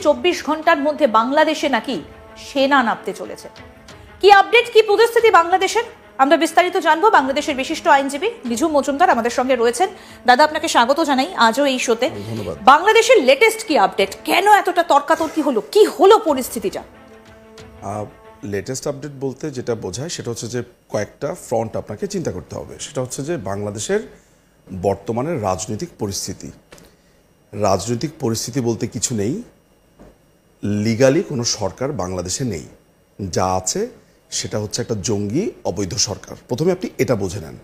24 ঘন্টার মধ্যে বাংলাদেশে নাকি সেনা নামতে চলেছে। কি আপডেট, কি পরিস্থিতি বাংলাদেশের, আমরা বিস্তারিত জানবো। বাংলাদেশের বিশিষ্ট আইনজীবী নিঝুম মজুমদার আমাদের সঙ্গে রয়েছেন। দাদা, আপনাকে স্বাগত জানাই আজও এই শোতে। বাংলাদেশের লেটেস্ট কি আপডেট, কেন এতটা তর্কাতর্কি হলো, কি হলো পরিস্থিতিটা? লেটেস্ট আপডেট বলতে যেটা বোঝায় সেটা হচ্ছে যে কয়েকটা ফ্রন্ট আপনাকে চিন্তা করতে হবে। সেটা হচ্ছে যে বাংলাদেশের বর্তমানের রাজনৈতিক পরিস্থিতি বলতে কিছু নেই। লিগালি কোনো সরকার বাংলাদেশে নেই, যা আছে সেটা হচ্ছে একটা জঙ্গি অবৈধ সরকার। প্রথমে আপনি এটা বুঝে নেন।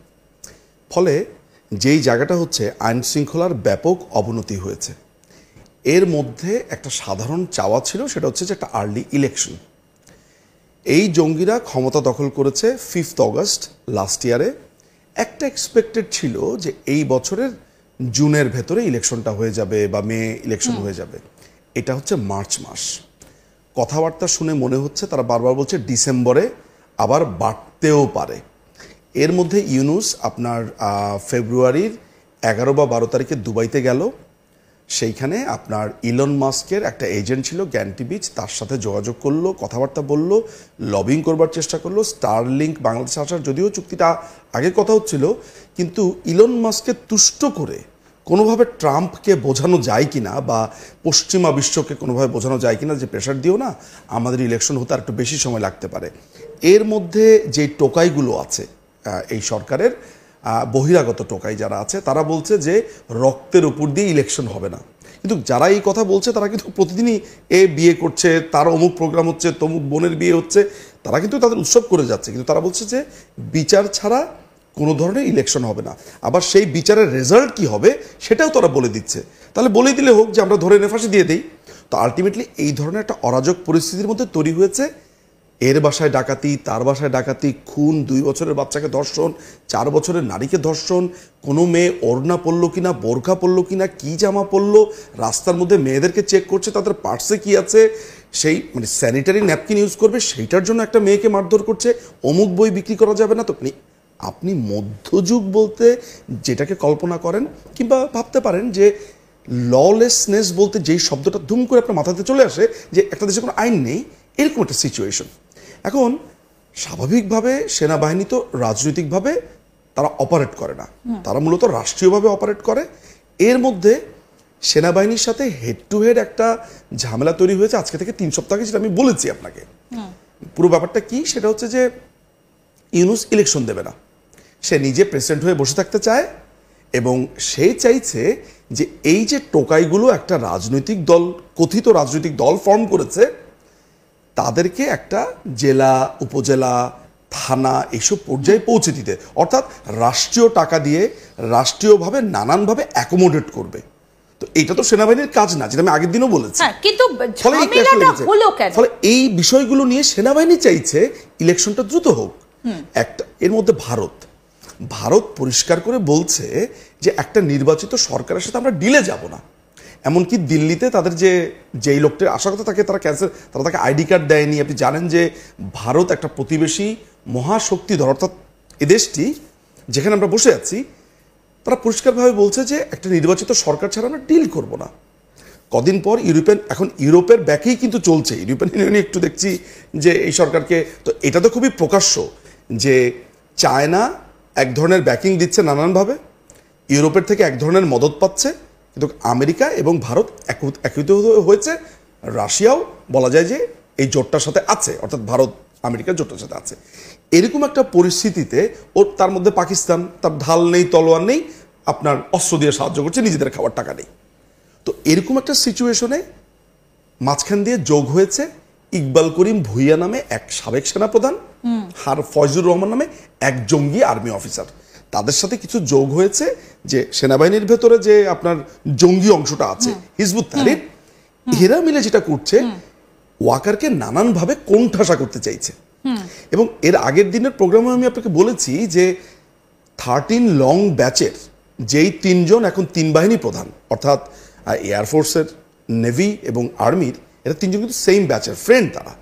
ফলে যেই জায়গাটা হচ্ছে আইন শৃঙ্খলার ব্যাপক অবনতি হয়েছে, এর মধ্যে একটা সাধারণ চাওয়া ছিল, সেটা হচ্ছে যে একটা আর্লি ইলেকশন। এই জঙ্গিরা ক্ষমতা দখল করেছে 5 অগস্ট লাস্ট ইয়ারে। একটা এক্সপেক্টেড ছিল যে এই বছরের জুনের ভেতরে ইলেকশনটা হয়ে যাবে বা মে ইলেকশন হয়ে যাবে। এটা হচ্ছে মার্চ মাস। কথাবার্তা শুনে মনে হচ্ছে তারা বারবার বলছে ডিসেম্বরে আবার বাড়তেও পারে। এর মধ্যে ইউনুস আপনার ফেব্রুয়ারির 11 বা 12 তারিখে দুবাইতে গেল। সেইখানে আপনার ইলন মাস্কের একটা এজেন্ট ছিল গ্যান্টি বিচ, তার সাথে যোগাযোগ করলো, কথাবার্তা বলল, লবিং করবার চেষ্টা করলো স্টারলিংক বাংলাদেশে আসার। যদিও চুক্তিটা আগে কথা হচ্ছিল, কিন্তু ইলন মাস্ককে তুষ্ট করে কোনোভাবে ট্রাম্পকে বোঝানো যায় কিনা বা পশ্চিমা বিশ্বকে কোনোভাবে বোঝানো যায় কিনা যে প্রেশার দিও না, আমাদের ইলেকশন হতে আর একটু বেশি সময় লাগতে পারে। এর মধ্যে যে টোকাইগুলো আছে এই সরকারের, বহিরাগত টোকাই যারা আছে, তারা বলছে যে রক্তের উপর দিয়ে ইলেকশন হবে না। কিন্তু যারা এই কথা বলছে তারা কিন্তু প্রতিদিনই বিয়ে করছে, তার অমুক প্রোগ্রাম হচ্ছে, তমুক বোনের বিয়ে হচ্ছে, তারা কিন্তু তাদের উৎসব করে যাচ্ছে। কিন্তু তারা বলছে যে বিচার ছাড়া কোনো ধরনের ইলেকশন হবে না। আবার সেই বিচারের রেজাল্ট কি হবে সেটাও তারা বলে দিচ্ছে। তাহলে বলে দিলে হোক যে আমরা ধরে এনে ফাঁসি দিয়ে দিই। তো আলটিমেটলি এই ধরনের একটা অরাজক পরিস্থিতির মধ্যে তৈরি হয়েছে। এর বাসায় ডাকাতি, তার বাসায় ডাকাতি, খুন, 2 বছরের বাচ্চাকে ধর্ষণ, 4 বছরের নারীকে ধর্ষণ, কোনো মেয়ে ওড়না পরলো কিনা, বোরখা পরলো কিনা, কি জামা পরলো, রাস্তার মধ্যে মেয়েদেরকে চেক করছে তাদের পার্সে কি আছে, সেই মানে স্যানিটারি ন্যাপকিন ইউজ করবে সেইটার জন্য একটা মেয়েকে মারধর করছে, অমুক বই বিক্রি করা যাবে না। তো আপনি মধ্যযুগ বলতে যেটাকে কল্পনা করেন কিংবা ভাবতে পারেন যে ললেসনেস বলতে যেই শব্দটা ধুম করে আপনার মাথাতে চলে আসে যে একটা দেশে কোনো আইন নেই, এরকম একটা সিচুয়েশন। এখন স্বাভাবিকভাবে সেনাবাহিনী তো রাজনৈতিকভাবে তারা অপারেট করে না, তারা মূলত রাষ্ট্রীয়ভাবে অপারেট করে। এর মধ্যে সেনাবাহিনীর সাথে হেড টু হেড একটা ঝামেলা তৈরি হয়েছে আজকে থেকে 3 সপ্তাহ আগে, যেটা আমি বলেছি আপনাকে। পুরো ব্যাপারটা কি, সেটা হচ্ছে যে ইউনুস ইলেকশন দেবে না, সে নিজে প্রেসিডেন্ট হয়ে বসে থাকতে চায় এবং সে চাইছে যে এই যে টোকাইগুলো একটা রাজনৈতিক দল, কথিত রাজনৈতিক দল ফর্ম করেছে, তাদেরকে একটা জেলা, উপজেলা, থানা এইসব পর্যায়ে পৌঁছে দিতে, অর্থাৎ রাষ্ট্রীয় টাকা দিয়ে রাষ্ট্রীয়ভাবে নানানভাবে অ্যাকোমোডেট করবে। তো এটা তো সেনাবাহিনীর কাজ না, যেটা আমি আগের দিনও বলেছি। কিন্তু ফলে এই বিষয়গুলো নিয়ে সেনাবাহিনী চাইছে ইলেকশনটা দ্রুত হোক। একটা এর মধ্যে ভারত পরিষ্কার করে বলছে যে একটা নির্বাচিত সরকারের সাথে আমরা ডিলে যাব না। এমনকি দিল্লিতে তাদের যেই লোকটির আশা কথা তাকে তারা ক্যান্সেল, তারা তাকে আইডি কার্ড দেয়নি। আপনি জানেন যে ভারত একটা প্রতিবেশী মহাশক্তিধর, অর্থাৎ এ দেশটি যেখানে আমরা বসে আছি, তারা পরিষ্কারভাবে বলছে যে একটা নির্বাচিত সরকার ছাড়া আমরা ডিল করব না। কদিন পর এখন ইউরোপের ব্যাকেই কিন্তু চলছে, ইউরোপিয়ান ইউনিয়নে একটু দেখছি যে এই সরকারকে, তো এটা তো খুবই প্রকাশ্য যে চায়না এক ধরনের ব্যাকিং দিচ্ছে নানানভাবে, ইউরোপের থেকে এক ধরনের মদত পাচ্ছে, কিন্তু আমেরিকা এবং ভারত একত্রিত হয়েছে, রাশিয়াও বলা যায় যে এই জোটটার সাথে আছে, অর্থাৎ ভারত আমেরিকার জোটটার সাথে আছে। এরকম একটা পরিস্থিতিতে তার মধ্যে পাকিস্তান, তার ঢাল নেই, তলোয়ার নেই, আপনার অস্ত্র দিয়ে সাহায্য করছে, নিজেদের খাওয়ার টাকা নেই। তো এরকম একটা সিচুয়েশনে মাঝখান দিয়ে যোগ হয়েছে ইকবাল করিম ভুইয়া নামে এক সাবেক সেনাপ্রধান আর ফয়জুর রহমান নামে এক জঙ্গি আর্মি অফিসার। তাদের সাথে কিছু যোগ হয়েছে যে সেনাবাহিনীর ভেতরে যে আপনার জঙ্গি অংশটা আছে, হিজবুত তাহরির, এরা মিলে যেটা করছে ওয়াকারকে নানানভাবে কোণঠাসা করতে চাইছে। এবং এর আগের দিনের প্রোগ্রামে আমি আপনাকে বলেছি যে 13 লং ব্যাচের যেই 3 জন এখন 3 বাহিনী প্রধান, অর্থাৎ এয়ারফোর্সের, নেভি এবং আর্মির, এরা 3 জন কিন্তু সেম ব্যাচের ফ্রেন্ড। তারা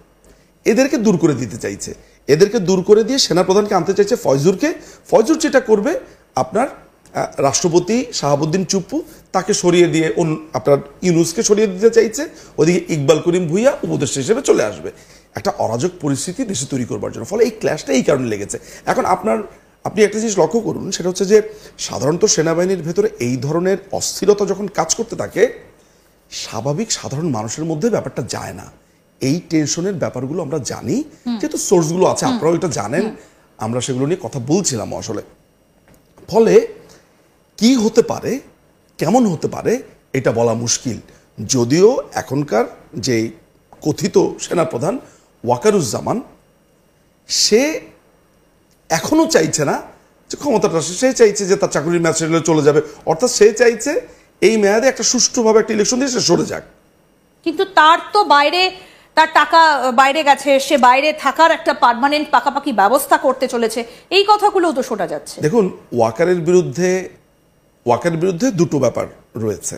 এদেরকে দূর করে দিতে চাইছে, এদেরকে দূর করে দিয়ে সেনাপ্রধানকে আনতে চাইছে ফয়জুরকে। ফয়জুর যেটা করবে আপনার রাষ্ট্রপতি শাহাবুদ্দিন চুপ্পু তাকে সরিয়ে দিয়ে আপনার ইউনূসকে সরিয়ে দিতে চাইছে, ওদিকে ইকবাল করিম ভুইয়া উপদেষ্টা হিসেবে চলে আসবে, একটা অরাজক পরিস্থিতি দেশে তৈরি করবার জন্য। ফলে এই ক্ল্যাশটা এই কারণে লেগেছে। এখন আপনি একটা জিনিস লক্ষ্য করুন, সেটা হচ্ছে যে সাধারণত সেনাবাহিনীর ভেতরে এই ধরনের অস্থিরতা যখন কাজ করতে থাকে, স্বাভাবিক সাধারণ মানুষের মধ্যে ব্যাপারটা যায় না। এই টেনশনের ব্যাপারগুলো আমরা জানি, যেহেতু সোর্সগুলো আছে, আপনারাও এটা জানেন, আমরা সেগুলো নিয়ে কথা বলছিলাম আসলে। ফলে কি হতে পারে, কেমন হতে পারে, এটা বলা মুশকিল। যদিও এখনকার যে কথিত সেনাপ্রধান ওয়াকারুজ্জামান, সে এখনো চাইছে না যে ক্ষমতাটা, সে চাইছে যে তার চাকরির মেয়াদ শেষ হলে চলে যাবে, অর্থাৎ সে চাইছে এই মেয়াদে একটা সুষ্ঠুভাবে একটা ইলেকশন দিয়ে সে সরে যাক। কিন্তু তার তো বাইরে, তার টাকা বাইরে গেছে, সে বাইরে থাকার একটা পার্মানেন্ট পাকাপাকি ব্যবস্থা করতে চলেছে, এই কথাগুলো তো শোনা যাচ্ছে। দেখুন, ওয়াকারের বিরুদ্ধে দুটো ব্যাপার রয়েছে।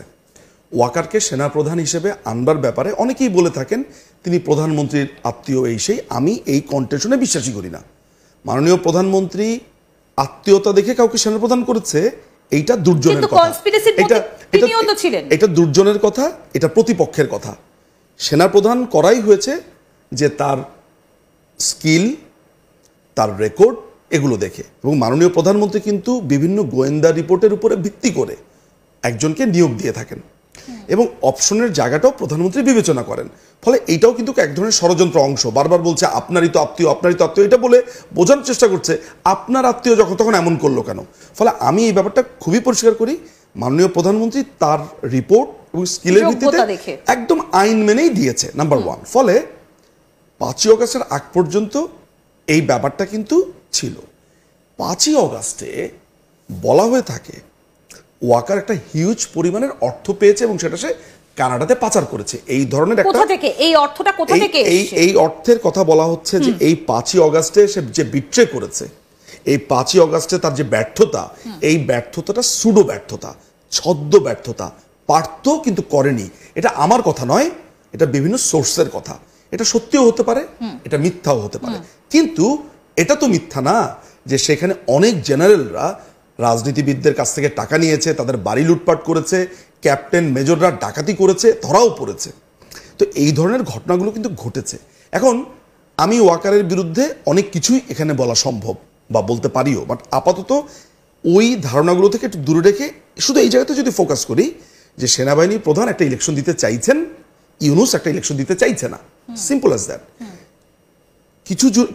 ওয়াকারকে সেনাপ্রধান হিসেবে আনবার ব্যাপারে অনেকেই বলে থাকেন তিনি প্রধানমন্ত্রীর আত্মীয়, এই সেই। আমি এই কন্টেনশনে বিশ্বাসই করি না। মাননীয় প্রধানমন্ত্রী আত্মীয়তা দেখে কাউকে সেনাপ্রধান করেছে, এইটা দুর্জনের কথা, এটা দুর্জনের কথা, এটা প্রতিপক্ষের কথা। সেনাপ্রধান করাই হয়েছে যে তার স্কিল, তার রেকর্ড, এগুলো দেখে। এবং মাননীয় প্রধানমন্ত্রী কিন্তু বিভিন্ন গোয়েন্দা রিপোর্টের উপরে ভিত্তি করে একজনকে নিয়োগ দিয়ে থাকেন, এবং অপশনের জায়গাটাও প্রধানমন্ত্রী বিবেচনা করেন। ফলে এইটাও কিন্তু এক ধরনের ষড়যন্ত্র অংশ। বারবার বলছে আপনারই তো আত্মীয়, আপনারই তো আত্মীয়, এটা বলে বোঝানোর চেষ্টা করছে আপনার আত্মীয় যখন তখন এমন করলো কেন। ফলে আমি এই ব্যাপারটা খুবই পরিষ্কার করি, মাননীয় প্রধানমন্ত্রী তার রিপোর্ট এবং স্কিলের ভিত্তিতে একদম আইন মেনেই দিয়েছে, নাম্বার ওয়ান। ফলে 5ই অগাস্টের আগ পর্যন্ত এই ব্যাপারটা কিন্তু ছিল। 5ই অগাস্টে বলা হয়ে থাকে ওয়াকার একটা হিউজ পরিমাণের অর্থ পেয়েছে এবং সেটা সে কানাডাতে পাচার করেছে। এই ধরনের একটা, এই অর্থটা কোথা থেকে এসেছে? এই অর্থের কথা বলা হচ্ছে যে এই 5ই অগাস্টে সে যে বিট্রে করেছে, এই 5ই অগাস্টে তার যে ব্যর্থতা, এই ব্যর্থতাটা সুডো ব্যর্থতা, ছদ্ম ব্যর্থতা, পারতো কিন্তু করেনি। এটা আমার কথা নয়, এটা বিভিন্ন সোর্সের কথা। এটা সত্যিও হতে পারে, এটা মিথ্যাও হতে পারে, কিন্তু এটা তো মিথ্যা না যে সেখানে অনেক জেনারেলরা রাজনীতিবিদদের কাছ থেকে টাকা নিয়েছে, তাদের বাড়ি লুটপাট করেছে, ক্যাপ্টেন মেজররা ডাকাতি করেছে, ধরাও পড়েছে। তো এই ধরনের ঘটনাগুলো কিন্তু ঘটেছে। এখন আমি ওয়াকারের বিরুদ্ধে অনেক কিছুই এখানে বলা সম্ভব বা বলতে পারিও, বাট আপাতত ওই ধারণাগুলো থেকে একটু দূরে রেখে শুধু এই জায়গাতে যদি ফোকাস করি যে সেনাবাহিনী প্রধান একটা ইলেকশন দিতে চাইছেন, ইউনূস একটা ইলেকশন দিতে চাইছে না, সিম্পল অ্যাজ দ্যাট।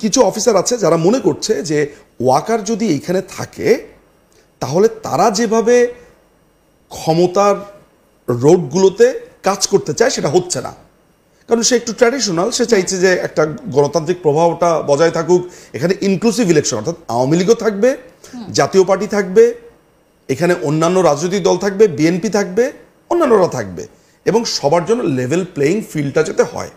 কিছু অফিসার আছে যারা মনে করছে যে ওয়াকার যদি এইখানে থাকে তাহলে তারা যেভাবে ক্ষমতার রোডগুলোতে কাজ করতে চায় সেটা হচ্ছে না, কারণ সে একটু ট্র্যাডিশনাল, সে চাইছে যে একটা গণতান্ত্রিক প্রভাবটা বজায় থাকুক, এখানে ইনক্লুসিভ ইলেকশন, অর্থাৎ আওয়ামী লীগও থাকবে, জাতীয় পার্টি থাকবে, এখানে অন্যান্য রাজনৈতিক দল থাকবে, বিএনপি থাকবে, অন্যান্যরা থাকবে, এবং সবার জন্য লেভেল প্লেয়িং ফিল্ডটা যাতে হয়।